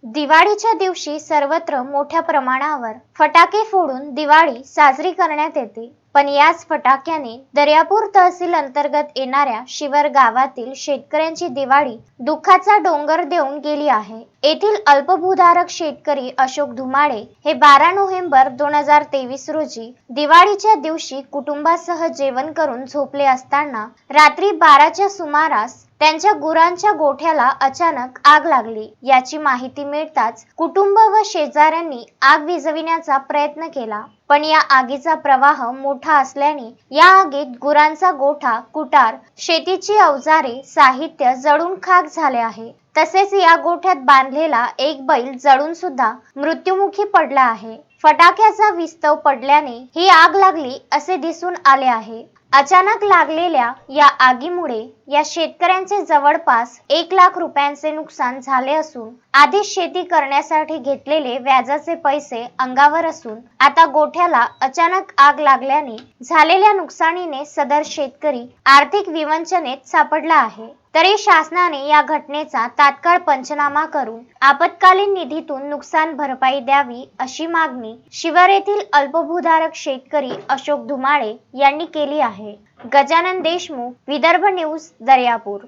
दिवाळीच्या दिवशी सर्वत्र मोठ्या प्रमाणावर फटाके फोडून दिवाळी साजरी करण्यात येते. पण याच फटाक्याने दर्यापूर तहसील अंतर्गत येणाऱ्या शिवर गावातील शेतकऱ्यांची दिवाळी दुःखाचा डोंगर देऊन गेली आहे. येथील अल्पभूधारक शेतकरी अशोक धुमाळे हे 12 नोव्हेंबर 2023 रोजी दिवाळीच्या दिवशी कुटुंबासह जेवण करून झोपले असताना रात्री 12च्या सुमारास त्यांच्या गुरांच्या गोठ्याला अचानक आग लागली. याची माहिती मिळताच कुटुंब व शेजाऱ्यांनी आग विझविण्याचा प्रयत्न केला, पण या आगीचा प्रवाह मोठा असल्याने या आगीत गुरांचा गोठा, कुटार, शेतीची अवजारे, साहित्य जळून खाक झाले आहे. तसेच या गोठ्यात बांधलेला एक बैल जळून सुद्धा मृत्युमुखी पडला आहे. फटाक्याचा विस्तव पडल्याने ही आग लागली असे दिसून आले आहे. अचानक लागलेल्या या आगीमुळे या शेतकऱ्यांचे जवळपास 1 लाख रुपयांचे नुकसान झाले असून आधी शेती करण्यासाठी घेतलेले व्याजाचे पैसे अंगावर असून आता गोठ्याला अचानक आग लागल्याने झालेल्या नुकसानीने सदर शेतकरी आर्थिक विवंचनेत सापडला आहे. तरी शासनाने या घटनेचा तात्काळ पंचनामा करून आपत्कालीन निधीतून नुकसान भरपाई द्यावी अशी मागणी शिवर येथील अल्पभूधारक शेतकरी अशोक धुमाळे यांनी केली आहे. गजानन देशमुख, विदर्भ न्यूज, दर्यापूर.